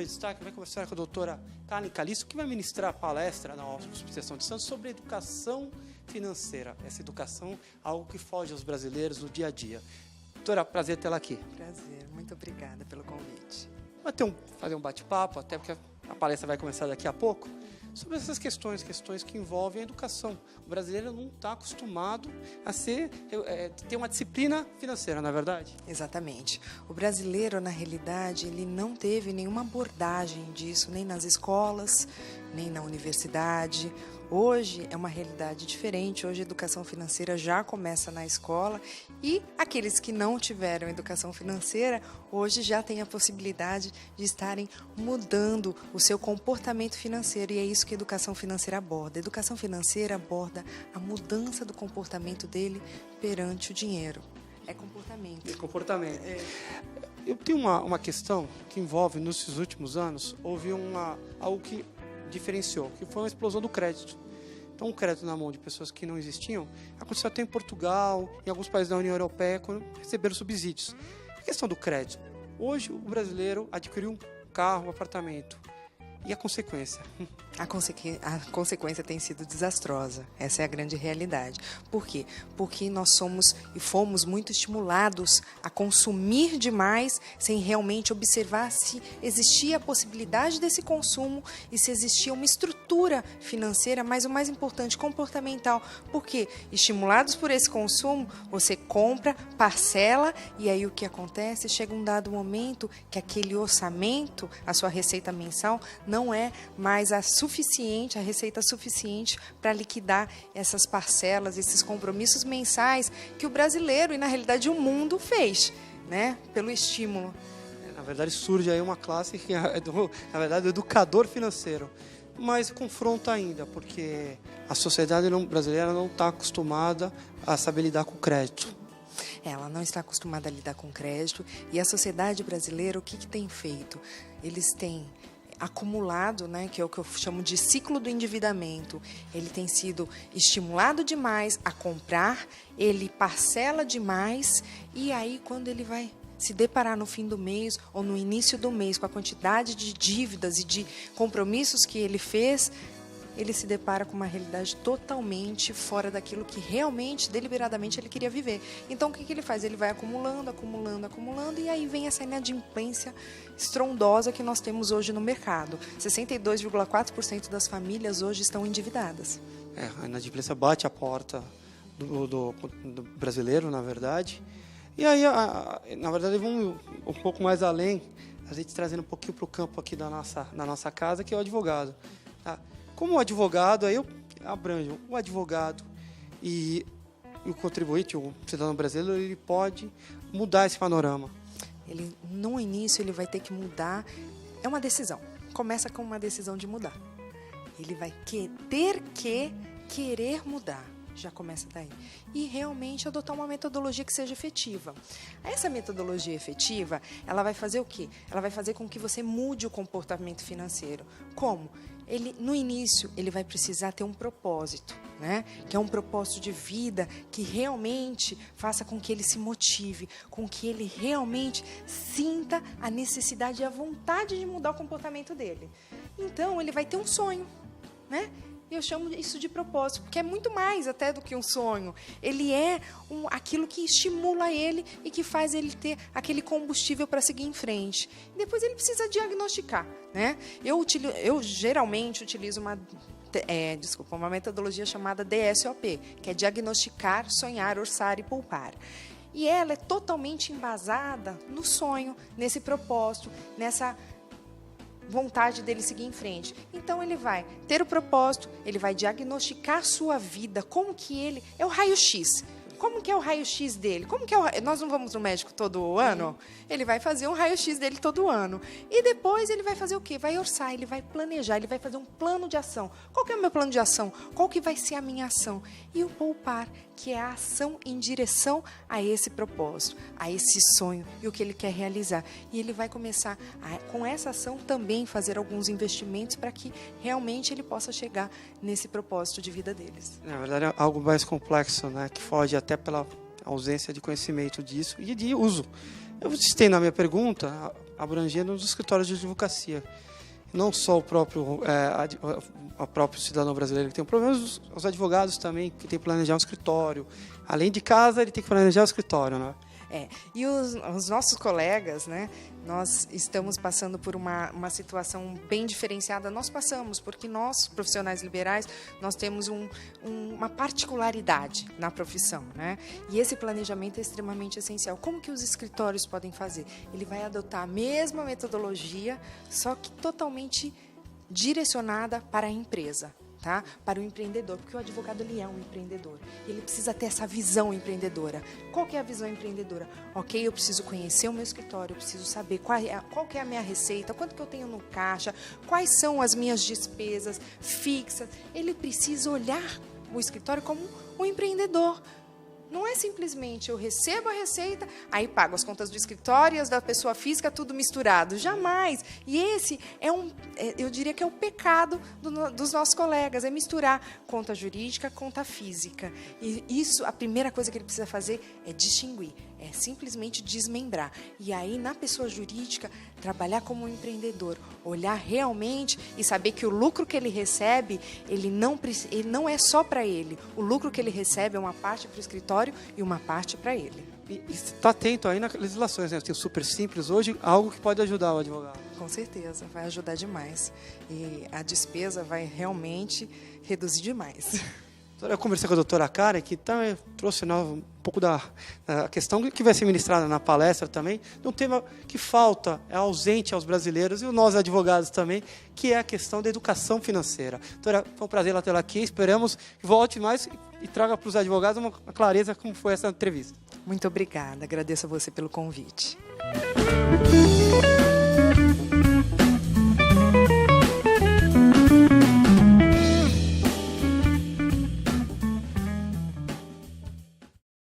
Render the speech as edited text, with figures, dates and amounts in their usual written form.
TV Destaque vai conversar com a doutora Karen Calisto, que vai ministrar a palestra na Hospital de Santos sobre educação financeira. Essa educação, algo que foge aos brasileiros no dia a dia. Doutora, prazer tê-la aqui. Prazer, muito obrigada pelo convite. Vai fazer um bate-papo, até porque a palestra vai começar daqui a pouco, sobre essas questões que envolvem a educação. O brasileiro não está acostumado a ter uma disciplina financeira, não é verdade? Exatamente. O brasileiro, na realidade, ele não teve nenhuma abordagem disso, nem nas escolas, nem na universidade. Hoje é uma realidade diferente, hoje a educação financeira já começa na escola e aqueles que não tiveram educação financeira, hoje já têm a possibilidade de estarem mudando o seu comportamento financeiro e é isso que a educação financeira aborda. A educação financeira aborda a mudança do comportamento dele perante o dinheiro. É comportamento. É comportamento. Eu tenho uma questão que envolve, nesses últimos anos, houve algo que diferenciou, que foi uma explosão do crédito. Então, o crédito na mão de pessoas que não existiam aconteceu até em Portugal, em alguns países da União Europeia, quando receberam subsídios. A questão do crédito. Hoje, o brasileiro adquiriu um carro, um apartamento. E a consequência? A consequência tem sido desastrosa. Essa é a grande realidade. Por quê? Porque nós somos e fomos muito estimulados a consumir demais sem realmente observar se existia a possibilidade desse consumo e se existia uma estrutura financeira, mas o mais importante, comportamental. Por quê? Estimulados por esse consumo, você compra, parcela e aí o que acontece? Chega um dado momento que aquele orçamento, a sua receita mensal, não é mais a receita suficiente para liquidar essas parcelas, esses compromissos mensais que o brasileiro e, na realidade, o mundo fez, né? Pelo estímulo. Na verdade, surge aí uma classe que é, na verdade, o educador financeiro. Mas confronta ainda, porque a sociedade brasileira não está acostumada a saber lidar com o crédito. Ela não está acostumada a lidar com crédito e a sociedade brasileira, o que tem feito? Eles têm acumulado, né, que é o que eu chamo de ciclo do endividamento. Ele tem sido estimulado demais a comprar, ele parcela demais e aí quando ele vai se deparar no fim do mês ou no início do mês com a quantidade de dívidas e de compromissos que ele fez, ele se depara com uma realidade totalmente fora daquilo que realmente, deliberadamente, ele queria viver. Então, o que ele faz? Ele vai acumulando, e aí vem essa inadimplência estrondosa que nós temos hoje no mercado. 62,4% das famílias hoje estão endividadas. A inadimplência bate a porta do brasileiro, na verdade. E aí, na verdade, vamos um pouco mais além, a gente trazendo um pouquinho para o campo aqui da nossa casa, que é o advogado. Tá? Como o advogado, aí eu abranjo o advogado e o contribuinte, o cidadão brasileiro, ele pode mudar esse panorama. No início, ele vai ter que mudar. É uma decisão. Começa com uma decisão de mudar. Ele vai ter que querer mudar. Já começa daí. E realmente adotar uma metodologia que seja efetiva. Essa metodologia efetiva, ela vai fazer o quê? Ela vai fazer com que você mude o comportamento financeiro. Como? No início, ele vai precisar ter um propósito, né? Que é um propósito de vida que realmente faça com que ele se motive, com que ele realmente sinta a necessidade e a vontade de mudar o comportamento dele. Então, ele vai ter um sonho, né? Eu chamo isso de propósito, porque é muito mais até do que um sonho. Ele é aquilo que estimula ele e que faz ele ter aquele combustível para seguir em frente. E depois ele precisa diagnosticar, né? Eu geralmente utilizo uma metodologia chamada DSOP, que é diagnosticar, sonhar, orçar e poupar. E ela é totalmente embasada no sonho, nesse propósito, nessa vontade dele seguir em frente. Então, ele vai ter o propósito, ele vai diagnosticar a sua vida, como que ele... É o raio-x. Como que é o raio-x dele? Nós não vamos no médico todo ano? Ele vai fazer um raio-x dele todo ano. E depois ele vai fazer o quê? Vai orçar, ele vai planejar, ele vai fazer um plano de ação. Qual que é o meu plano de ação? Qual que vai ser a minha ação? E o poupar, que é a ação em direção a esse propósito, a esse sonho e o que ele quer realizar. E ele vai começar, com essa ação, também fazer alguns investimentos para que realmente ele possa chegar nesse propósito de vida deles. Na verdade, é algo mais complexo, né? Que foge até pela ausência de conhecimento disso e de uso. Eu citei na minha pergunta abrangendo os escritórios de advocacia. Não só o próprio cidadão brasileiro que tem um problema, os advogados também, que tem que planejar um escritório. Além de casa, ele tem que planejar o escritório, né? E os nossos colegas, né, nós estamos passando por uma situação bem diferenciada. Nós passamos, porque nós, profissionais liberais, nós temos uma particularidade na profissão, né? E esse planejamento é extremamente essencial. Como que os escritórios podem fazer? Ele vai adotar a mesma metodologia, só que totalmente direcionada para a empresa. Tá? Para o empreendedor, porque o advogado ele é um empreendedor. Ele precisa ter essa visão empreendedora. Qual que é a visão empreendedora? Ok, eu preciso conhecer o meu escritório, eu preciso saber qual que é a minha receita, quanto que eu tenho no caixa, quais são as minhas despesas fixas. Ele precisa olhar o escritório como um empreendedor. Não é simplesmente eu recebo a receita, aí pago as contas do escritório e as da pessoa física, tudo misturado. Jamais. E esse eu diria que é o pecado dos nossos colegas, é misturar conta jurídica, conta física. E isso, a primeira coisa que ele precisa fazer é distinguir, é simplesmente desmembrar. E aí, na pessoa jurídica, trabalhar como um empreendedor, olhar realmente e saber que o lucro que ele recebe, ele não é só para ele. O lucro que ele recebe é uma parte para o escritório e uma parte para ele. E está atento aí nas legislações, né? Tem o Super Simples hoje, algo que pode ajudar o advogado. Com certeza, vai ajudar demais. E a despesa vai realmente reduzir demais. Eu conversei com a doutora Karen, que também trouxe um pouco da questão que vai ser ministrada na palestra também, de um tema que falta, é ausente aos brasileiros e nós advogados também, que é a questão da educação financeira. Doutora, foi um prazer tê-la aqui, esperamos que volte mais e traga para os advogados uma clareza como foi essa entrevista. Muito obrigada, agradeço a você pelo convite.